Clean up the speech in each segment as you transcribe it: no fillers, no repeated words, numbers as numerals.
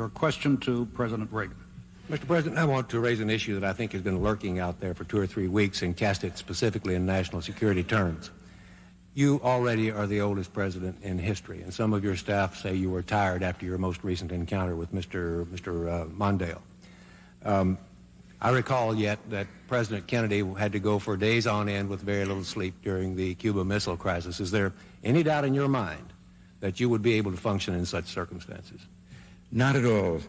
A question to President Reagan. Mr. President, I want to raise an issue that I think has been lurking out there for 2 or 3 weeks and cast it specifically in national security terms. You already are the oldest president in history, and some of your staff say you were tired after your most recent encounter with Mr. Mondale. I recall yet that President Kennedy had to go for days on end with very little sleep during the Cuba Missile Crisis. Is there any doubt in your mind that you would be able to function in such circumstances? Not at all,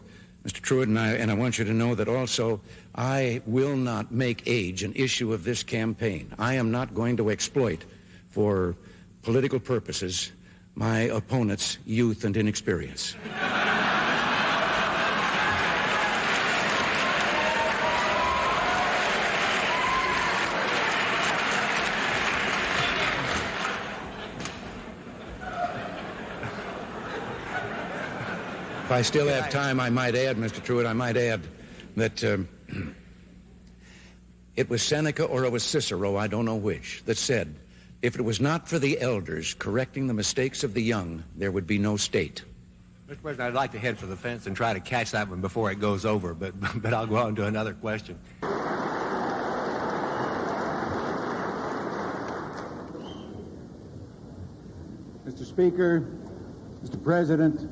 Mr. Truitt, and I want you to know that also I will not make age an issue of this campaign. I am not going to exploit for political purposes my opponent's youth and inexperience. If I still have time, I might add, Mr. Truitt, I might add that it was Seneca or it was Cicero, I don't know which, that said, if it was not for the elders correcting the mistakes of the young, there would be no state. Mr. President, I'd like to head for the fence and try to catch that one before it goes over, but I'll go on to another question. Mr. Speaker, Mr. President,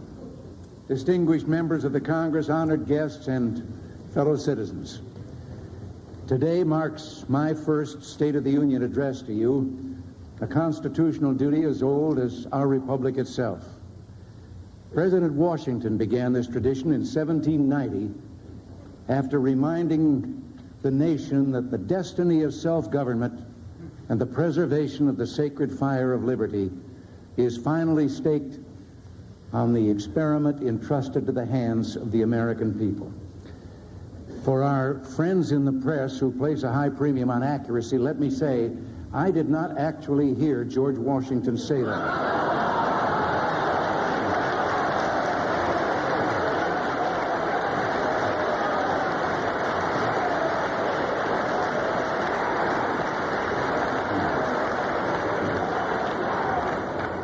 distinguished members of the Congress, honored guests, and fellow citizens. Today marks my first State of the Union address to you, a constitutional duty as old as our republic itself. President Washington began this tradition in 1790 after reminding the nation that the destiny of self-government and the preservation of the sacred fire of liberty is finally staked on the experiment entrusted to the hands of the American people. For our friends in the press who place a high premium on accuracy, let me say, I did not actually hear George Washington say that.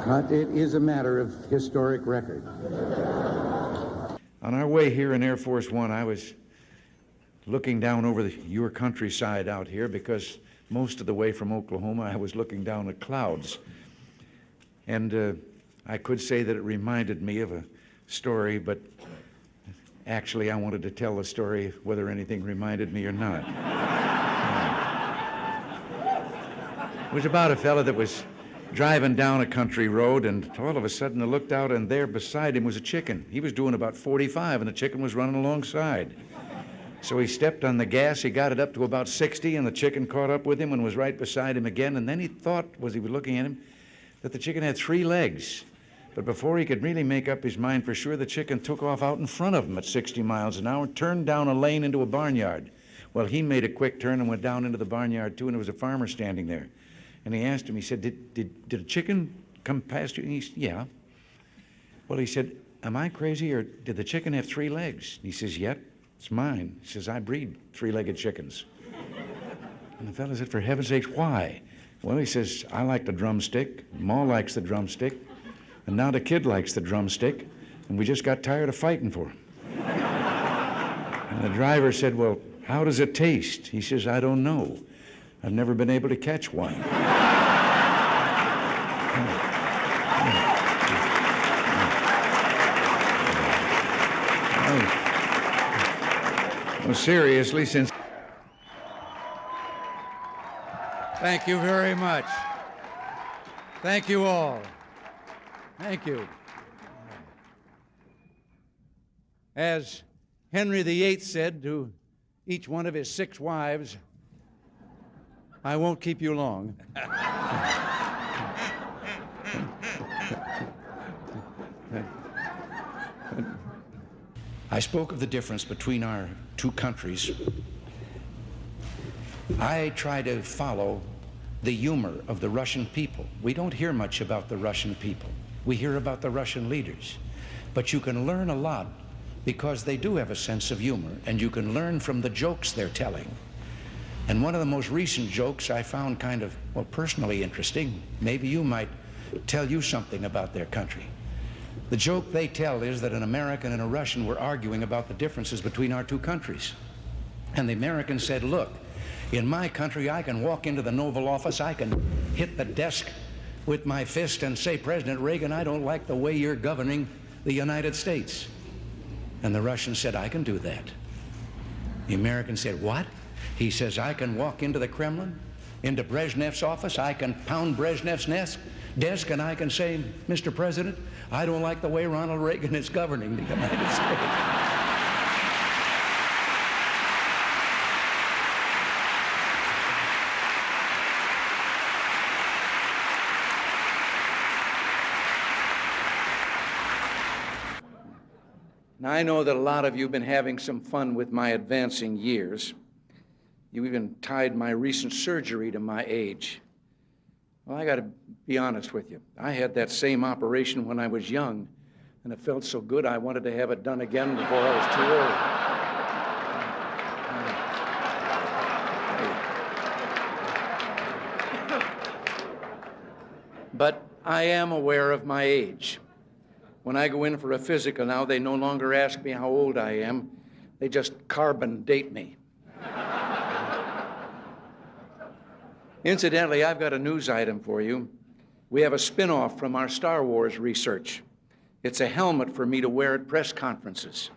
But it is a matter of historic record. On our way here in Air Force One, I was looking down over your countryside out here because most of the way from Oklahoma, I was looking down at clouds. And I could say that it reminded me of a story, but actually I wanted to tell the story whether anything reminded me or not. It was about a fella that was driving down a country road, and all of a sudden I looked out, and there beside him was a chicken. He was doing about 45, and the chicken was running alongside. So he stepped on the gas, he got it up to about 60, and the chicken caught up with him and was right beside him again, and then he thought, as he was looking at him, that the chicken had 3 legs. But before he could really make up his mind for sure, the chicken took off out in front of him at 60 miles an hour, turned down a lane into a barnyard. Well, he made a quick turn and went down into the barnyard, too, and there was a farmer standing there. And he asked him, he said, did a chicken come past you? And he said, yeah. Well, he said, am I crazy, or did the chicken have 3 legs? And he says, yep, it's mine. He says, I breed 3-legged chickens. And the fellow said, for heaven's sakes, why? Well, he says, I like the drumstick, Ma likes the drumstick, and now the kid likes the drumstick, and we just got tired of fighting for him. And the driver said, well, how does it taste? He says, I don't know. I've never been able to catch one. Well, seriously, since... Thank you very much. Thank you all. Thank you. As Henry VIII said to each one of his 6 wives, I won't keep you long. I spoke of the difference between our 2 countries. I try to follow the humor of the Russian people. We don't hear much about the Russian people. We hear about the Russian leaders. But you can learn a lot because they do have a sense of humor, and you can learn from the jokes they're telling. And one of the most recent jokes I found kind of, well, personally interesting. Maybe you might tell you something about their country. The joke they tell is that an American and a Russian were arguing about the differences between our two countries. And the American said, look, in my country, I can walk into the Oval Office, I can hit the desk with my fist and say, President Reagan, I don't like the way you're governing the United States. And the Russian said, I can do that. The American said, what? He says, I can walk into the Kremlin, into Brezhnev's office, I can pound Brezhnev's desk, and I can say, Mr. President, I don't like the way Ronald Reagan is governing the United States. Now, I know that a lot of you have been having some fun with my advancing years. You even tied my recent surgery to my age. Well, I got to be honest with you. I had that same operation when I was young, and it felt so good I wanted to have it done again before I was too old. But I am aware of my age. When I go in for a physical now, they no longer ask me how old I am. They just carbon date me. Incidentally, I've got a news item for you. We have a spin-off from our Star Wars research. It's a helmet for me to wear at press conferences.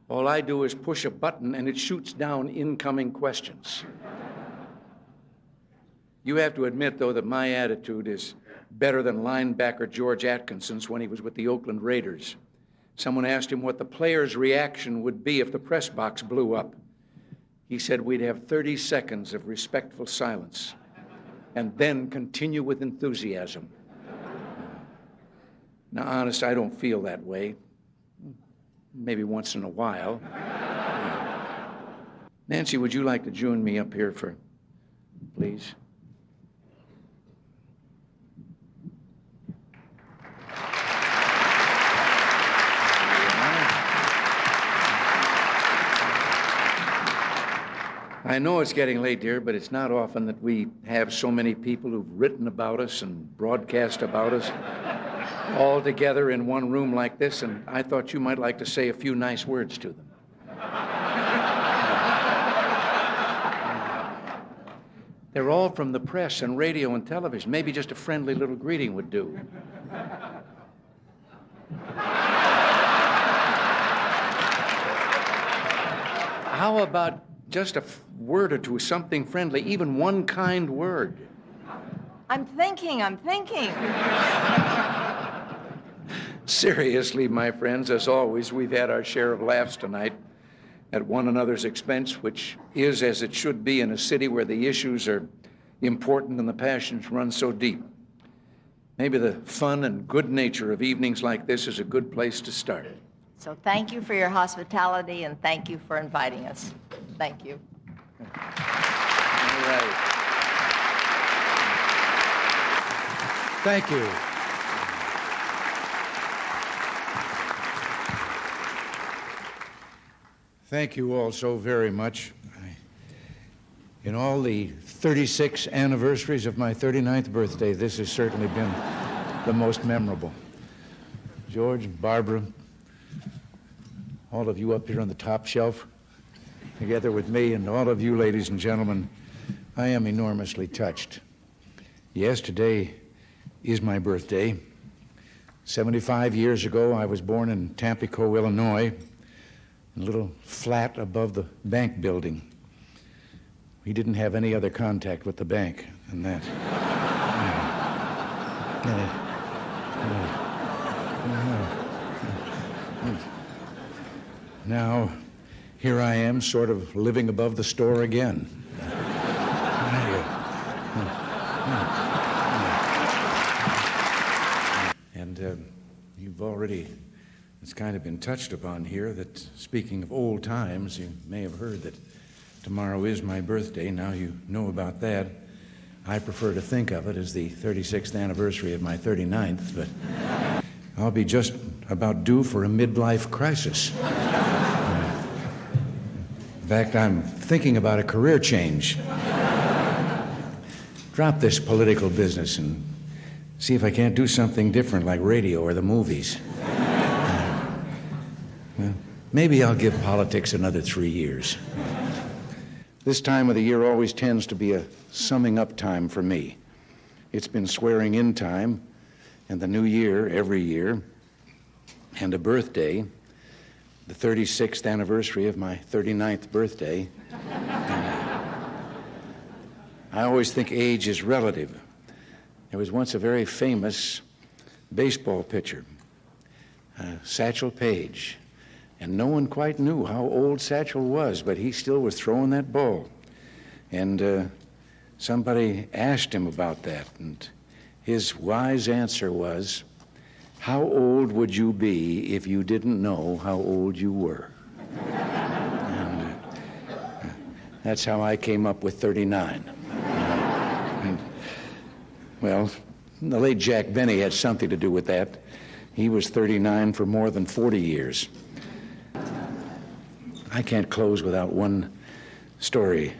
All I do is push a button and it shoots down incoming questions. You have to admit, though, that my attitude is better than linebacker George Atkinson's when he was with the Oakland Raiders. Someone asked him what the player's reaction would be if the press box blew up. He said we'd have 30 seconds of respectful silence and then continue with enthusiasm. Now, honest, I don't feel that way. Maybe once in a while. Nancy, would you like to join me up here please? I know it's getting late, dear, but it's not often that we have so many people who've written about us and broadcast about us all together in one room like this, and I thought you might like to say a few nice words to them. They're all from the press and radio and television. Maybe just a friendly little greeting would do. How about just a word or two, something friendly, even one kind word? I'm thinking. Seriously, my friends, as always, we've had our share of laughs tonight at one another's expense, which is as it should be in a city where the issues are important and the passions run so deep. Maybe the fun and good nature of evenings like this is a good place to start. So thank you for your hospitality and thank you for inviting us. Thank you. All right. Thank you. Thank you all so very much. In all the 36 anniversaries of my 39th birthday, this has certainly been the most memorable. George, Barbara, all of you up here on the top shelf, together with me, and all of you, ladies and gentlemen, I am enormously touched. Yes, today is my birthday. 75 years ago, I was born in Tampico, Illinois, in a little flat above the bank building. We didn't have any other contact with the bank than that. Now, here I am, sort of living above the store again. And you've already, it's kind of been touched upon here that, speaking of old times, you may have heard that tomorrow is my birthday. Now you know about that. I prefer to think of it as the 36th anniversary of my 39th, but I'll be just about due for a midlife crisis. In fact, I'm thinking about a career change. Drop this political business and See if I can't do something different like radio or the movies. Well, maybe I'll give politics another 3 years. This time of the year always tends to be a summing up time for me. It's been swearing in time, and the new year every year, and a birthday, the 36th anniversary of my 39th birthday. I always think age is relative. There was once a very famous baseball pitcher, Satchel Paige, and no one quite knew how old Satchel was, but he still was throwing that ball. And somebody asked him about that, and his wise answer was, "How old would you be if you didn't know how old you were?" And that's how I came up with 39. Well, the late Jack Benny had something to do with that. He was 39 for more than 40 years. I can't close without one story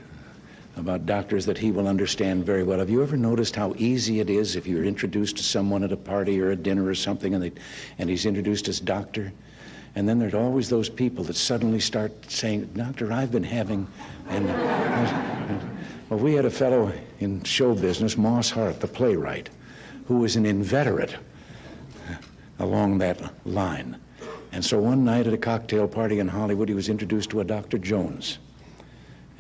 about doctors that he will understand very well. Have you ever noticed how easy it is if you're introduced to someone at a party or a dinner or something and he's introduced as doctor? And then there's always those people that suddenly start saying, "Doctor, I've been having..." Well, we had a fellow in show business, Moss Hart, the playwright, who was an inveterate along that line. And so one night at a cocktail party in Hollywood, he was introduced to a Dr. Jones.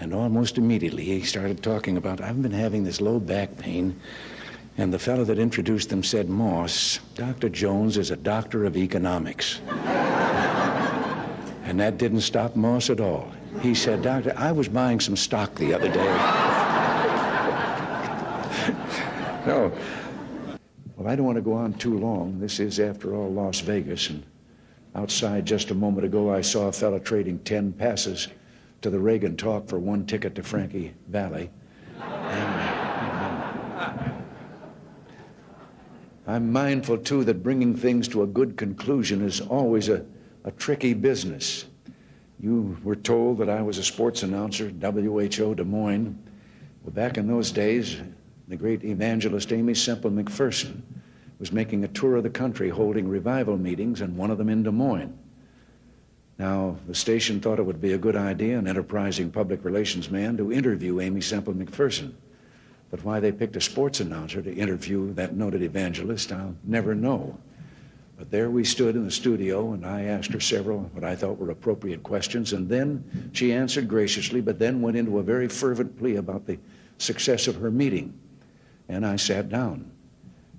And almost immediately he started talking about, "I've been having this low back pain." And the fellow that introduced them said, "Moss, Dr. Jones is a doctor of economics." And that didn't stop Moss at all. He said, "Doctor, I was buying some stock the other day." No. Well, I don't want to go on too long. This is, after all, Las Vegas. And outside just a moment ago, I saw a fellow trading 10 passes to the Reagan talk for 1 ticket to Frankie Valley. I'm mindful, too, that bringing things to a good conclusion is always a tricky business. You were told that I was a sports announcer, WHO Des Moines. Well, back in those days, the great evangelist Amy Semple McPherson was making a tour of the country holding revival meetings, and one of them in Des Moines. Now, the station thought it would be a good idea, an enterprising public relations man, to interview Amy Semple McPherson. But why they picked a sports announcer to interview that noted evangelist, I'll never know. But there we stood in the studio, and I asked her several what I thought were appropriate questions, and then she answered graciously, but then went into a very fervent plea about the success of her meeting. And I sat down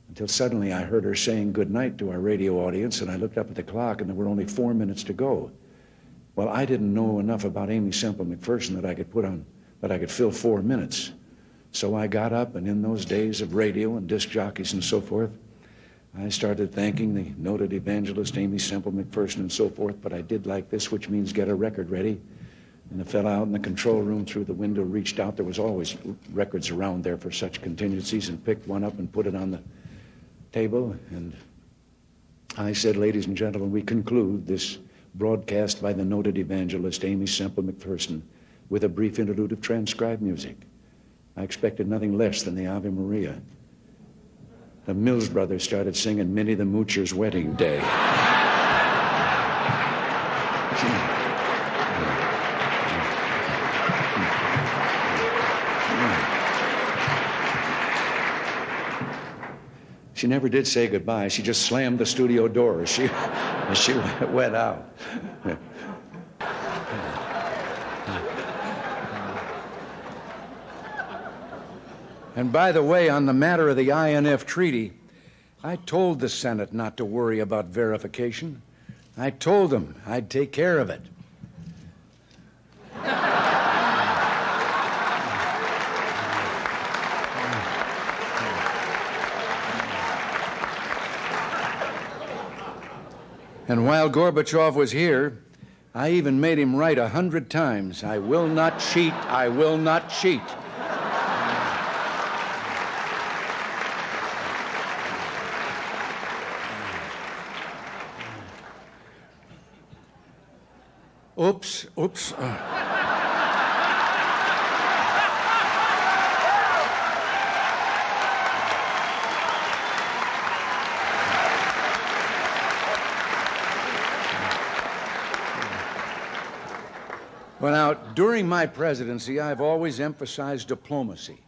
until suddenly I heard her saying goodnight to our radio audience, and I looked up at the clock, and there were only 4 minutes to go. Well, I didn't know enough about Amy Semple McPherson that I could fill 4 minutes. So I got up, and in those days of radio and disc jockeys and so forth, I started thanking the noted evangelist Amy Semple McPherson and so forth, but I did like this, which means get a record ready. And the fellow out in the control room through the window reached out. There was always records around there for such contingencies, and picked one up and put it on the table. And I said, "Ladies and gentlemen, we conclude this broadcast by the noted evangelist Amy Semple McPherson with a brief interlude of transcribed music." I expected nothing less than the Ave Maria. The Mills Brothers started singing Minnie the Moocher's Wedding Day. She never did say goodbye. She just slammed the studio door as she went out. And by the way, on the matter of the INF treaty, I told the Senate not to worry about verification. I told them I'd take care of it. And while Gorbachev was here, I even made him write 100 times, "I will not cheat, I will not cheat." Oops. Well, now, during my presidency, I've always emphasized diplomacy.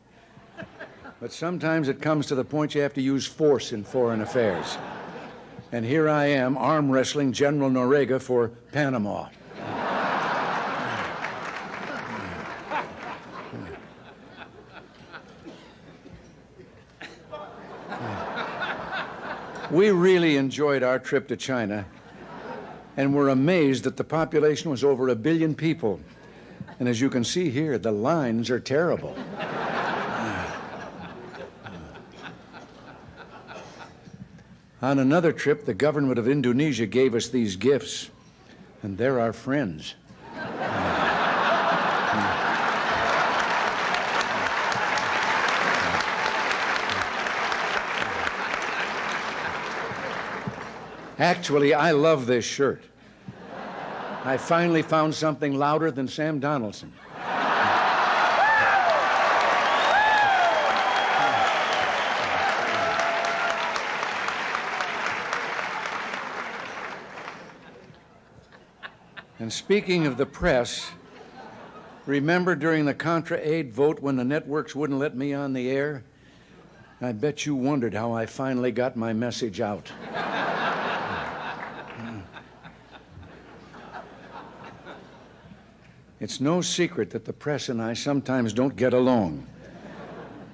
But sometimes it comes to the point you have to use force in foreign affairs. And here I am, arm wrestling General Noriega for Panama. We really enjoyed our trip to China, and were amazed that the population was over 1 billion people. And as you can see here, the lines are terrible. On another trip, the government of Indonesia gave us these gifts, and they're our friends. Actually, I love this shirt. I finally found something louder than Sam Donaldson. And speaking of the press, remember during the Contra Aid vote when the networks wouldn't let me on the air? I bet you wondered how I finally got my message out. It's no secret that the press and I sometimes don't get along.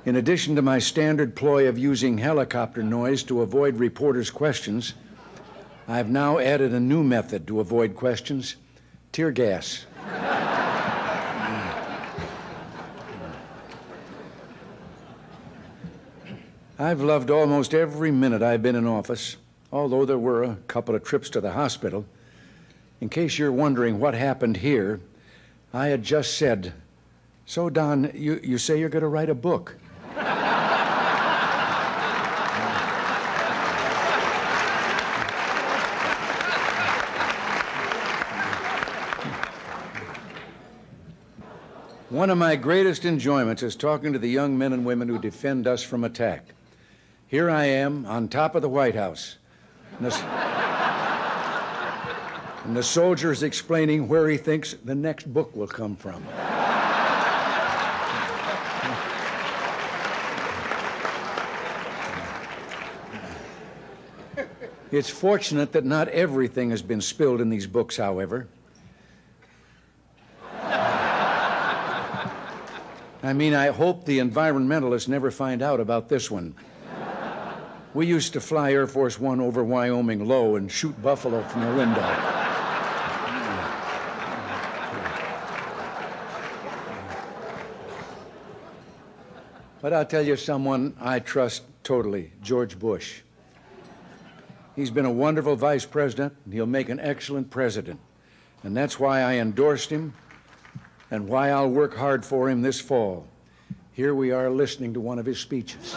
In addition to my standard ploy of using helicopter noise to avoid reporters' questions, I've now added a new method to avoid questions: tear gas. I've loved almost every minute I've been in office, although there were a couple of trips to the hospital. In case you're wondering what happened here, I had just said, "So, Don, you say you're going to write a book." One of my greatest enjoyments is talking to the young men and women who defend us from attack. Here I am on top of the White House, and the soldier is explaining where he thinks the next book will come from. It's fortunate that not everything has been spilled in these books, however. I mean, I hope the environmentalists never find out about this one. We used to fly Air Force One over Wyoming low and shoot buffalo from the window. But I'll tell you someone I trust totally, George Bush. He's been a wonderful vice president, and he'll make an excellent president. And that's why I endorsed him and why I'll work hard for him this fall. Here we are listening to one of his speeches.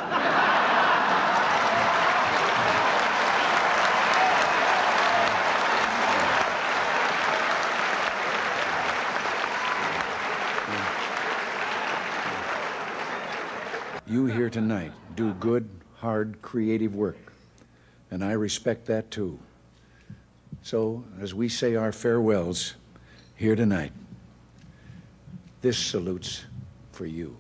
You here tonight do good, hard, creative work, and I respect that too. So, as we say our farewells here tonight, this salute's for you.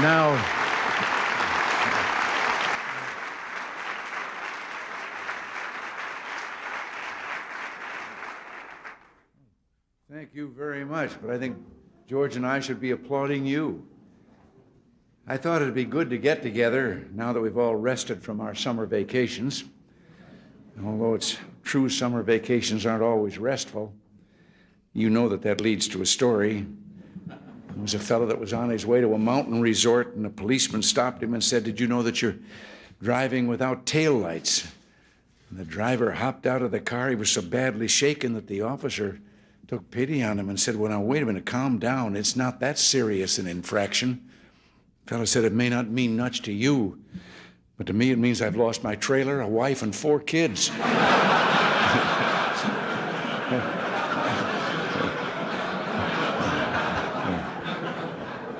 Now, thank you very much, but I think George and I should be applauding you. I thought it'd be good to get together now that we've all rested from our summer vacations. Although it's true summer vacations aren't always restful, you know that leads to a story. There was a fellow that was on his way to a mountain resort, and a policeman stopped him and said, "Did you know that you're driving without taillights?" And the driver hopped out of the car. He was so badly shaken that the officer took pity on him and said, well, now, wait a minute, calm down. It's not that serious an infraction. The fellow said, it may not mean much to you, but to me it means I've lost my trailer, a wife, and 4 kids.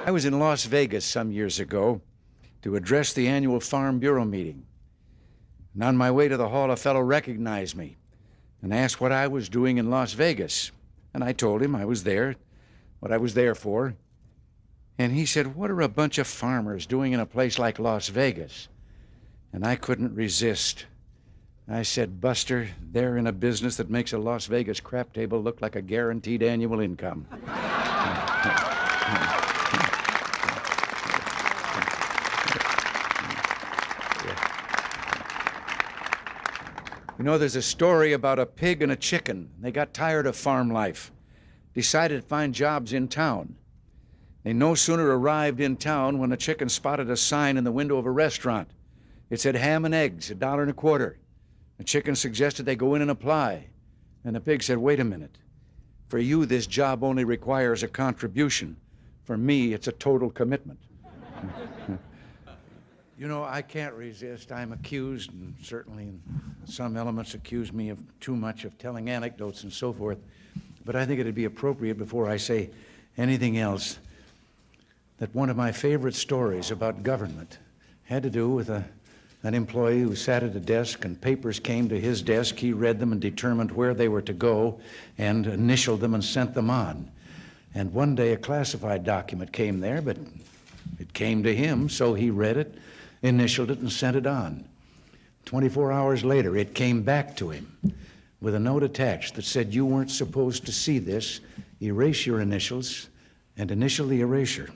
I was in Las Vegas some years ago to address the annual Farm Bureau meeting. And on my way to the hall, a fellow recognized me and asked what I was doing in Las Vegas. And I told him I was there, what I was there for. And he said, what are a bunch of farmers doing in a place like Las Vegas? And I couldn't resist. I said, Buster, they're in a business that makes a Las Vegas crap table look like a guaranteed annual income. You know, there's a story about a pig and a chicken. They got tired of farm life, decided to find jobs in town. They no sooner arrived in town when the chicken spotted a sign in the window of a restaurant. It said ham and eggs, $1.25. The chicken suggested they go in and apply. And the pig said, wait a minute. For you, this job only requires a contribution. For me, it's a total commitment. You know, I can't resist. I'm accused, and certainly in some elements accuse me of too much of telling anecdotes and so forth. But I think it'd be appropriate before I say anything else that one of my favorite stories about government had to do with an employee who sat at a desk and papers came to his desk. He read them and determined where they were to go and initialed them and sent them on. And one day a classified document came there, but it came to him, so he read it, initialed it, and sent it on. 24 hours later, it came back to him with a note attached that said, you weren't supposed to see this. Erase your initials and initial the erasure.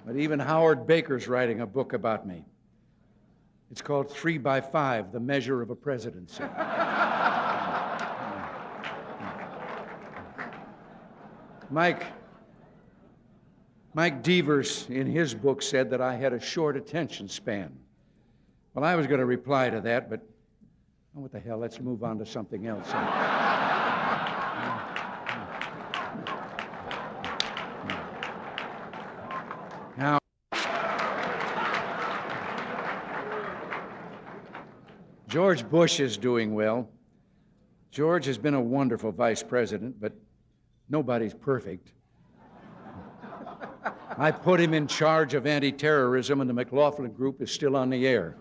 But even Howard Baker's writing a book about me. It's called 3 by 5, The Measure of a Presidency. Mike Devers, in his book, said that I had a short attention span. Well, I was going to reply to that, but oh, what the hell, let's move on to something else. Now, George Bush is doing well. George has been a wonderful vice president, but nobody's perfect. I put him in charge of anti-terrorism, and the McLaughlin Group is still on the air.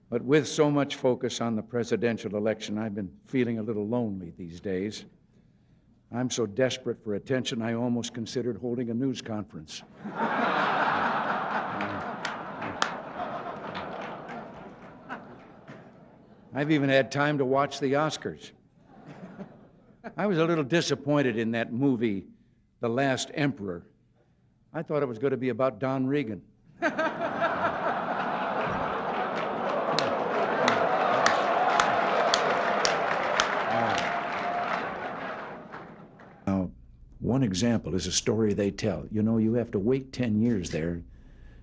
But with so much focus on the presidential election, I've been feeling a little lonely these days. I'm so desperate for attention, I almost considered holding a news conference. I've even had time to watch the Oscars. I was a little disappointed in that movie, The Last Emperor. I thought it was going to be about Ronald Reagan. Now, one example is a story they tell. You know, you have to wait 10 years there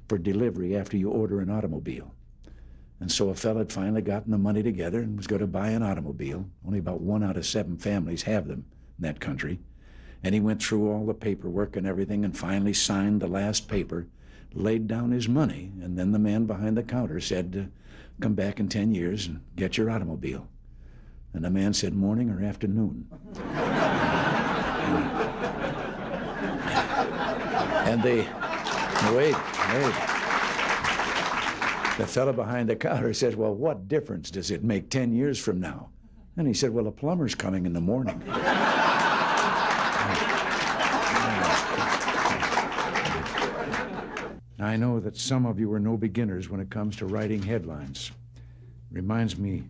for delivery after you order an automobile. And so a fellow had finally gotten the money together and was going to buy an automobile. Only about 1 out of 7 families have them in that country. And he went through all the paperwork and everything and finally signed the last paper, laid down his money, and then the man behind the counter said, come back in 10 years and get your automobile. And the man said, morning or afternoon? And wait. The fellow behind the counter says, well, what difference does it make 10 years from now? And he said, well, a plumber's coming in the morning. I know that some of you are no beginners when it comes to writing headlines. Reminds me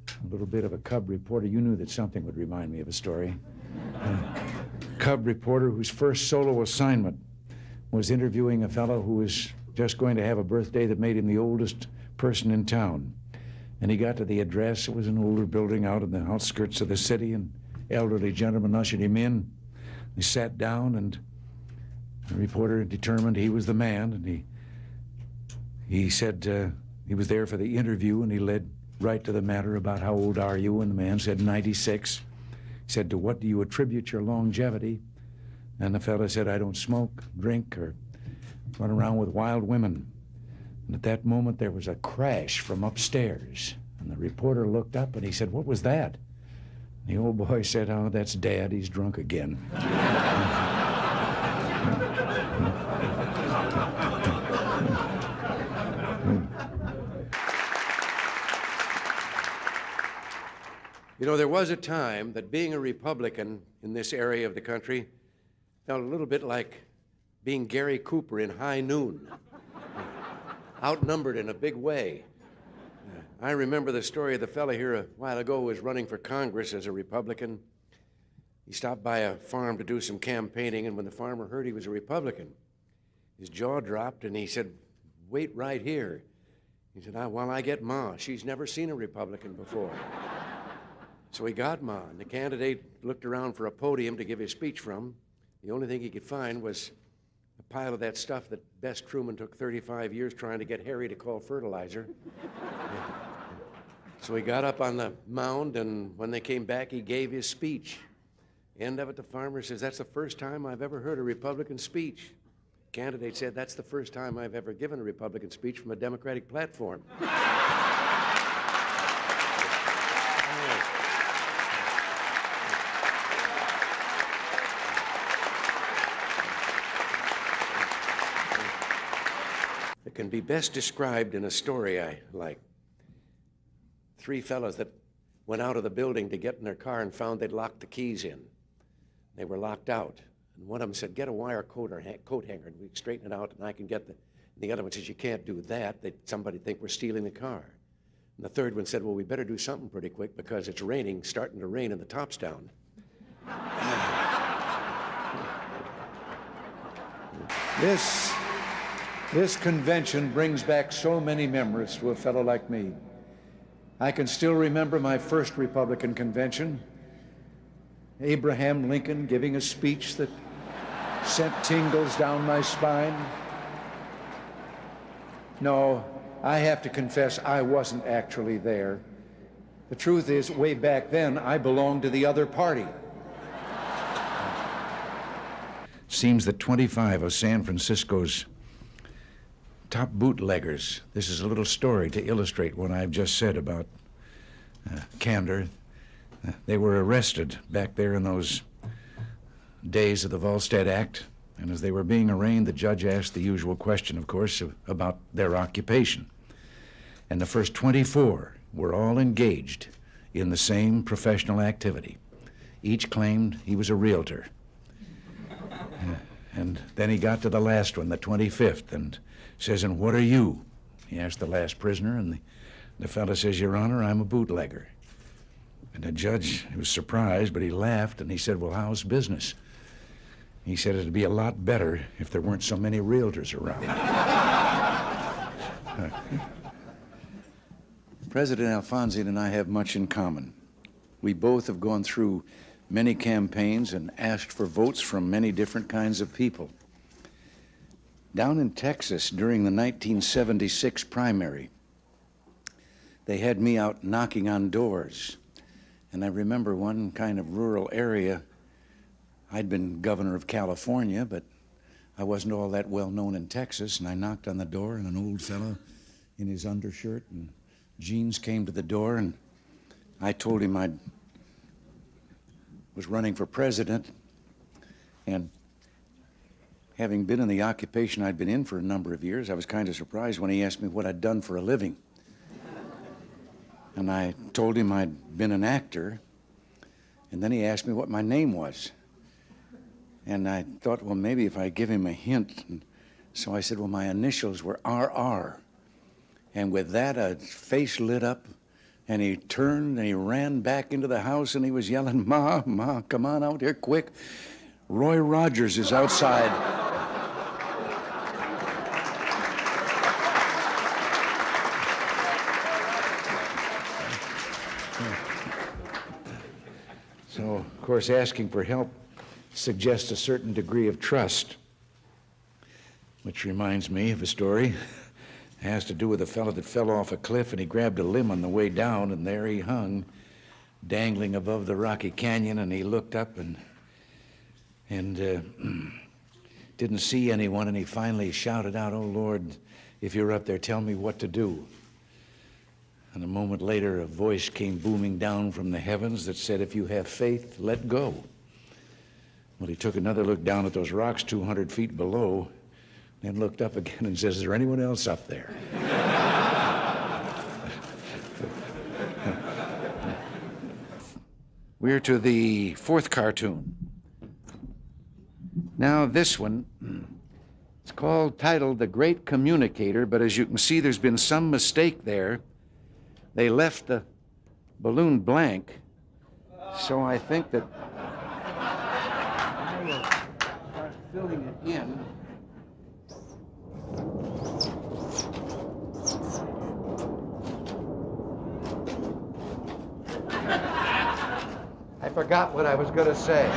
a little bit of a cub reporter. You knew that something would remind me of a story. A cub reporter whose first solo assignment was interviewing a fellow who was just going to have a birthday that made him the oldest person in town. And he got to the address. It was an older building out in the outskirts of the city, and elderly gentleman ushered him in. He sat down, and the reporter determined he was the man, and he said he was there for the interview, and he led right to the matter about how old are you, and the man said 96. He said, to what do you attribute your longevity? And the fellow said, I don't smoke, drink, or run around with wild women. And at that moment, there was a crash from upstairs. And the reporter looked up and he said, what was that? The old boy said, oh, that's Dad. He's drunk again. You know, there was a time that being a Republican in this area of the country felt a little bit like being Gary Cooper in High Noon, outnumbered in a big way. I remember the story of the fellow here a while ago who was running for Congress as a Republican. He stopped by a farm to do some campaigning, and when the farmer heard he was a Republican, his jaw dropped, and he said, wait right here. He said, while I get Ma. She's never seen a Republican before. So he got Ma, and the candidate looked around for a podium to give his speech from. The only thing he could find was a pile of that stuff that Bess Truman took 35 years trying to get Harry to call fertilizer. So he got up on the mound, and when they came back, he gave his speech. End of it, the farmer says, that's the first time I've ever heard a Republican speech. The candidate said, that's the first time I've ever given a Republican speech from a Democratic platform. It can be best described in a story I like. Three fellows that went out of the building to get in their car and found they'd locked the keys in. They were locked out. And one of them said, get a wire coat hanger, and we can straighten it out, and I can get and the other one says, you can't do that. Somebody think we're stealing the car. And the third one said, well, we better do something pretty quick because it's raining, starting to rain, and the top's down. This convention brings back so many memories to a fellow like me. I can still remember my first Republican convention. Abraham Lincoln giving a speech that sent tingles down my spine. No, I have to confess I wasn't actually there. The truth is, way back then, I belonged to the other party. Seems that 25 of San Francisco's top bootleggers, this is a little story to illustrate what I've just said about candor. They were arrested back there in those days of the Volstead Act, and as they were being arraigned, the judge asked the usual question, of course, about their occupation. And the first 24 were all engaged in the same professional activity. Each claimed he was a realtor. And then he got to the last one, the 25th, and says, and what are you? He asked the last prisoner, and the fellow says, Your Honor, I'm a bootlegger. And the judge was surprised, but he laughed, and he said, well, how's business? He said it'd be a lot better if there weren't so many realtors around. President Alfonso and I have much in common. We both have gone through many campaigns and asked for votes from many different kinds of people. Down in Texas during the 1976 primary, they had me out knocking on doors. And I remember one kind of rural area. I'd been governor of California, but I wasn't all that well known in Texas, and I knocked on the door, and an old fellow in his undershirt and jeans came to the door, and I told him I was running for president, and having been in the occupation I'd been in for a number of years, I was kind of surprised when he asked me what I'd done for a living. And I told him I'd been an actor, and then he asked me what my name was. And I thought, well, maybe if I give him a hint. And so I said, well, my initials were RR. And with that, a face lit up, and he turned and he ran back into the house, and he was yelling, Ma, Ma, come on out here quick. Roy Rogers is outside. course, asking for help suggests a certain degree of trust, which reminds me of a story. It has to do with a fellow that fell off a cliff, and he grabbed a limb on the way down, and there he hung, dangling above the rocky canyon, and he looked up and didn't see anyone, and he finally shouted out, "Oh, Lord, if you're up there, tell me what to do." And a moment later, a voice came booming down from the heavens that said, "If you have faith, let go." Well, he took another look down at those rocks 200 feet below, then looked up again and says, "Is there anyone else up there?" We're to the fourth cartoon. Now, this one, it's titled The Great Communicator, but as you can see, there's been some mistake there. They left the balloon blank, so I think that I will start filling it in. I forgot what I was going to say.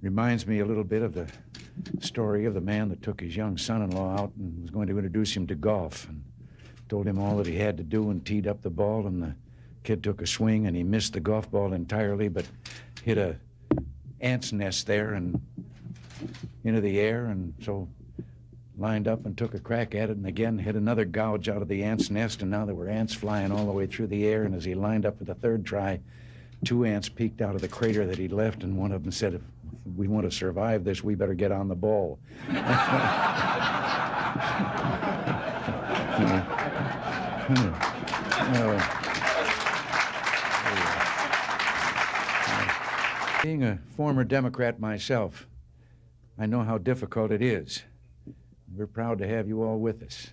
Reminds me a little bit of the story of the man that took his young son-in-law out and was going to introduce him to golf and told him all that he had to do and teed up the ball, and the kid took a swing and he missed the golf ball entirely but hit a ant's nest there and into the air, and so lined up and took a crack at it and again hit another gouge out of the ant's nest, and now there were ants flying all the way through the air, and as he lined up for the third try, 2 ants peeked out of the crater that he'd left, and one of them said, "If we want to survive this, we better get on the ball." Being a former Democrat myself, I know how difficult it is. We're proud to have you all with us.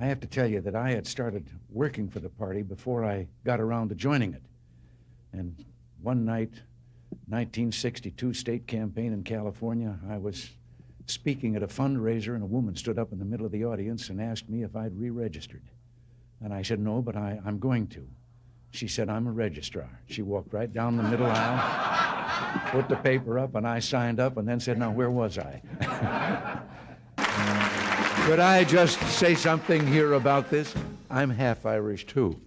I have to tell you that I had started working for the party before I got around to joining it. And one night, 1962 state campaign in California, I was speaking at a fundraiser, and a woman stood up in the middle of the audience and asked me if I'd re-registered. And I said, "No, but I'm going to." She said, "I'm a registrar." She walked right down the middle aisle, put the paper up, and I signed up, and then said, "Now, where was I?" Could I just say something here about this? I'm half Irish, too.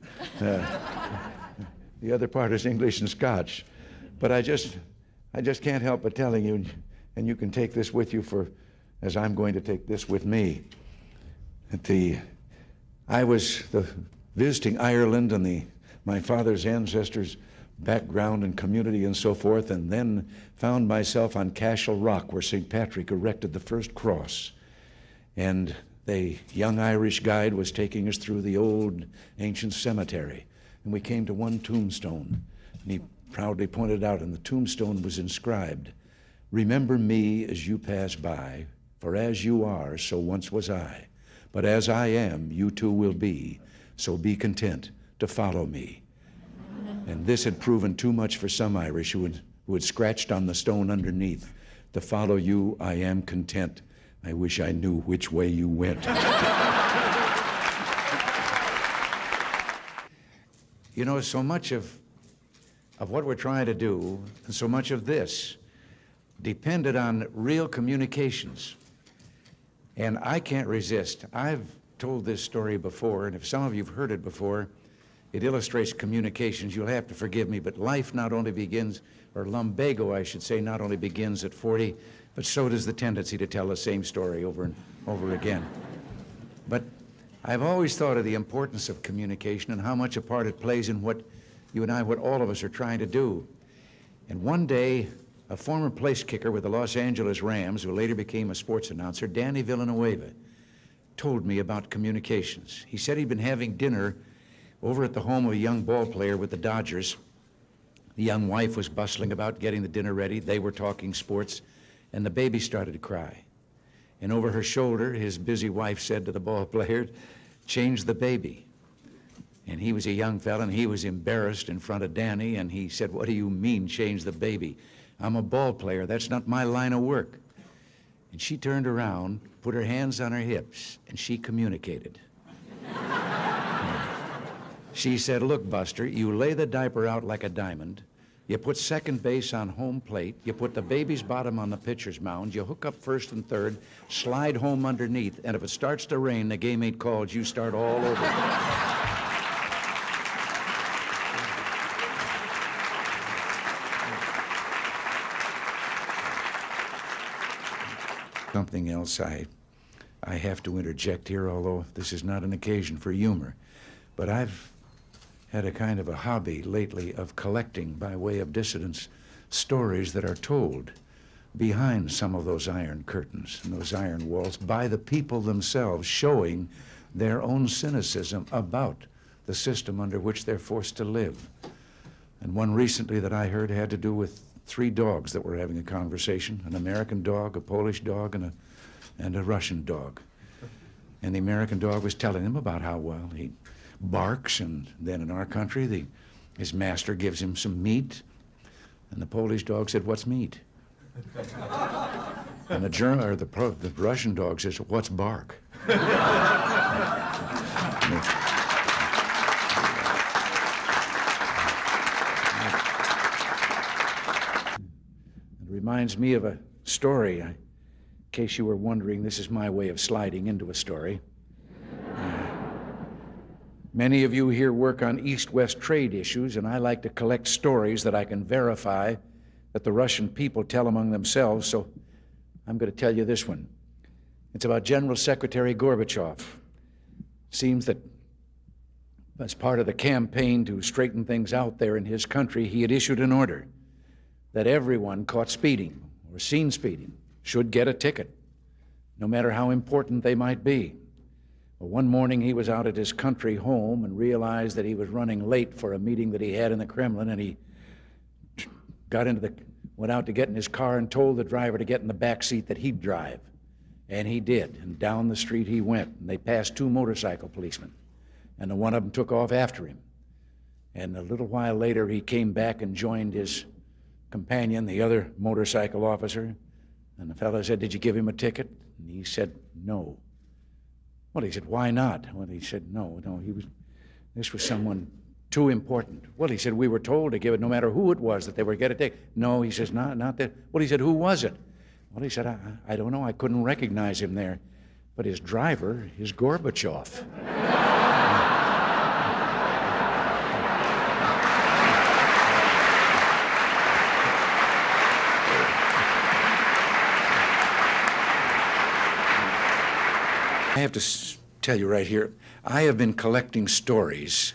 The other part is English and Scotch. But I just can't help but telling you, and you can take this with you as I'm going to take this with me. I was visiting Ireland and my father's ancestors' background and community and so forth, and then found myself on Cashel Rock, where St. Patrick erected the first cross. And the young Irish guide was taking us through the old ancient cemetery. And we came to one tombstone, and he proudly pointed out, and the tombstone was inscribed, "Remember me as you pass by, for as you are, so once was I. But as I am, you too will be, so be content to follow me." And this had proven too much for some Irish who had scratched on the stone underneath, "To follow you, I am content. I wish I knew which way you went." You know, so much of what we're trying to do, and so much of this, depended on real communications. And I can't resist. I've told this story before, and if some of you have heard it before, it illustrates communications. You'll have to forgive me, but life not only begins, or lumbago, I should say, not only begins at 40, but so does the tendency to tell the same story over and over again. But I've always thought of the importance of communication and how much a part it plays in what all of us are trying to do. And one day, a former place kicker with the Los Angeles Rams, who later became a sports announcer, Danny Villanueva, told me about communications. He said he'd been having dinner over at the home of a young ball player with the Dodgers. The young wife was bustling about getting the dinner ready. They were talking sports, and the baby started to cry. And over her shoulder, his busy wife said to the ball player, "Change the baby." And he was a young fella, and he was embarrassed in front of Danny, and he said, "What do you mean, change the baby? I'm a ball player. That's not my line of work." And she turned around, put her hands on her hips, and she communicated. She said, look, Buster, you lay the diaper out like a diamond. You put second base on home plate. You put the baby's bottom on the pitcher's mound. You hook up first and third, slide home underneath, and if it starts to rain, the game ain't called. You start all over. Something else I have to interject here, although this is not an occasion for humor. But I've had a kind of a hobby lately of collecting, by way of dissidents, stories that are told behind some of those iron curtains and those iron walls by the people themselves, showing their own cynicism about the system under which they're forced to live. And one recently that I heard had to do with 3 dogs that were having a conversation, an American dog, a Polish dog, and a Russian dog. And the American dog was telling them about how, well, he barks, and then in our country, his master gives him some meat. And the Polish dog said, what's meat? And the Russian dog says, what's bark? Reminds me of a story. In case you were wondering, this is my way of sliding into a story. Many of you here work on East-West trade issues, and I like to collect stories that I can verify that the Russian people tell among themselves, so I'm going to tell you this one. It's about General Secretary Gorbachev. Seems that as part of the campaign to straighten things out there in his country, he had issued an order that everyone caught speeding or seen speeding should get a ticket, no matter how important they might be. Well, one morning he was out at his country home and realized that he was running late for a meeting that he had in the Kremlin, and he went out to get in his car and told the driver to get in the back seat that he'd drive. And he did, and down the street he went, and they passed 2 motorcycle policemen, and the one of them took off after him. And a little while later he came back and joined his companion, the other motorcycle officer, and the fellow said, did you give him a ticket? And he said, no. Well, he said, why not? Well, he said, no, this was someone too important. Well, he said, we were told to give it no matter who it was that they were going to take. No, he says, not that. Well, he said, who was it? Well, he said, I don't know, I couldn't recognize him there. But his driver is Gorbachev. I have to tell you right here, I have been collecting stories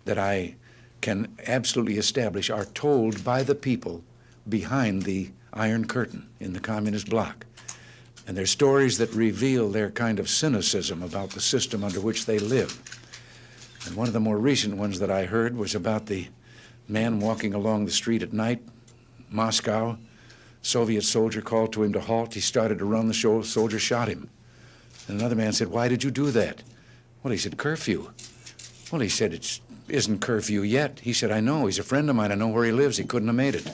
that I can absolutely establish are told by the people behind the Iron Curtain in the communist bloc. And they're stories that reveal their kind of cynicism about the system under which they live. And one of the more recent ones that I heard was about the man walking along the street at night, Moscow. Soviet soldier called to him to halt. He started to run. The soldier shot him. And another man said, why did you do that? Well, he said, curfew. Well, he said, it isn't curfew yet. He said, I know. He's a friend of mine. I know where he lives. He couldn't have made it.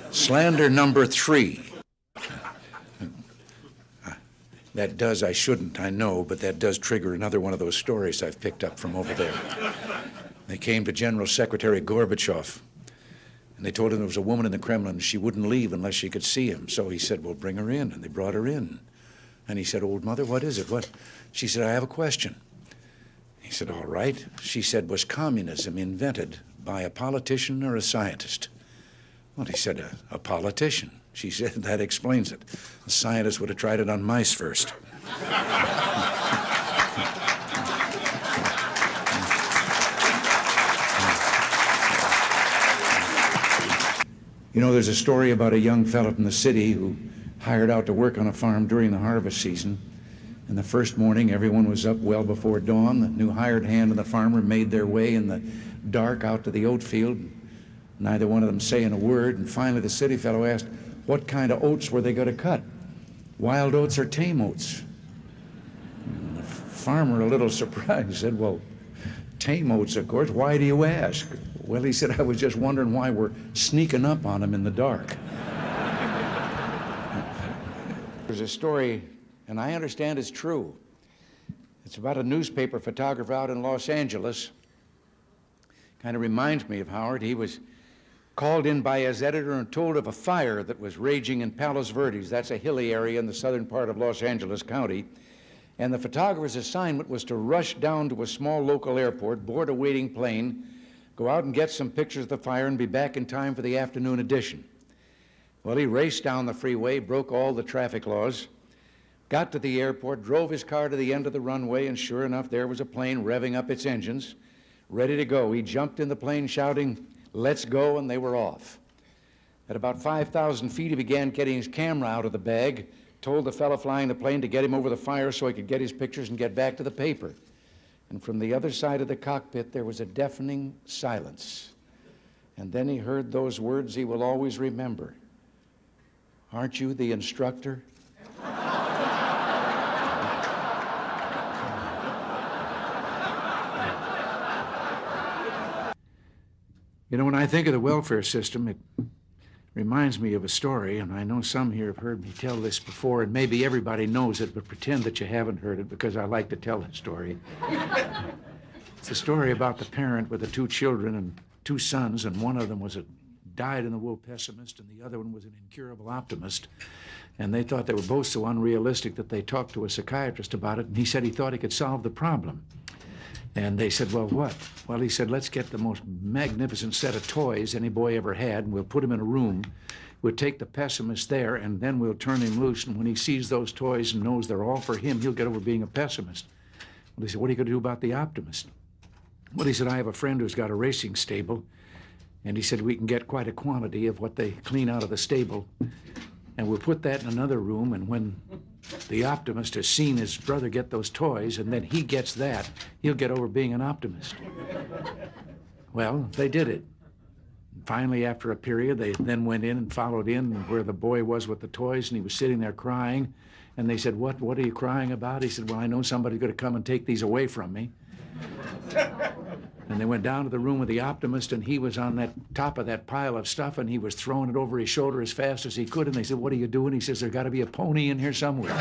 Slander number 3. That does, I shouldn't, I know, but that does trigger another one of those stories I've picked up from over there. They came to General Secretary Gorbachev, and they told him there was a woman in the Kremlin, and she wouldn't leave unless she could see him. So he said, well, bring her in, and they brought her in. And he said, old mother, what is it? What? She said, I have a question. He said, all right. She said, was communism invented by a politician or a scientist? Well, he said, a politician. She said, that explains it. A scientist would have tried it on mice first. You know, there's a story about a young fellow from the city who hired out to work on a farm during the harvest season. And the first morning, everyone was up well before dawn. The new hired hand and the farmer made their way in the dark out to the oat field, neither one of them saying a word. And finally, the city fellow asked, what kind of oats were they going to cut? Wild oats or tame oats? And the farmer, a little surprised, said, well, Tame oats, of course. Why do you ask? Well, he said, I was just wondering why we're sneaking up on him in the dark. There's a story, and I understand it's true. It's about a newspaper photographer out in Los Angeles. Kind of reminds me of Howard. He was called in by his editor and told of a fire that was raging in Palos Verdes. That's a hilly area in the southern part of Los Angeles County. And the photographer's assignment was to rush down to a small local airport, board a waiting plane, go out and get some pictures of the fire and be back in time for the afternoon edition. Well, he raced down the freeway, broke all the traffic laws, got to the airport, drove his car to the end of the runway, and sure enough, there was a plane revving up its engines, ready to go. He jumped in the plane shouting, "Let's go," and they were off. At about 5,000 feet, he began getting his camera out of the bag, told the fellow flying the plane to get him over the fire so he could get his pictures and get back to the paper. And from the other side of the cockpit, there was a deafening silence. And then he heard those words he will always remember. "Aren't you the instructor?" You know, when I think of the welfare system, it reminds me of a story, and I know some here have heard me tell this before, and maybe everybody knows it, but pretend that you haven't heard it because I like to tell the story. It's a story about the parent with the two children and two sons, and one of them was a dyed-in-the-wool pessimist, and the other one was an incurable optimist. And they thought they were both so unrealistic that they talked to a psychiatrist about it, and he said he thought he could solve the problem. And they said, well, what? Well, he said, let's get the most magnificent set of toys any boy ever had, and we'll put him in a room. We'll take the pessimist there, and then we'll turn him loose, and when he sees those toys and knows they're all for him, he'll get over being a pessimist. Well, he said, what are you going to do about the optimist? Well, he said, I have a friend who's got a racing stable, and he said we can get quite a quantity of what they clean out of the stable, and we'll put that in another room, and when the optimist has seen his brother get those toys, and then he gets that, he'll get over being an optimist. Well, they did it. Finally, after a period, they then went in and followed in where the boy was with the toys, and he was sitting there crying. And they said, what are you crying about? He said, well, I know somebody's going to come and take these away from me. And they went down to the room with the optimist, and he was on that top of that pile of stuff, and he was throwing it over his shoulder as fast as he could. And they said, what are you doing? He says, there's got to be a pony in here somewhere.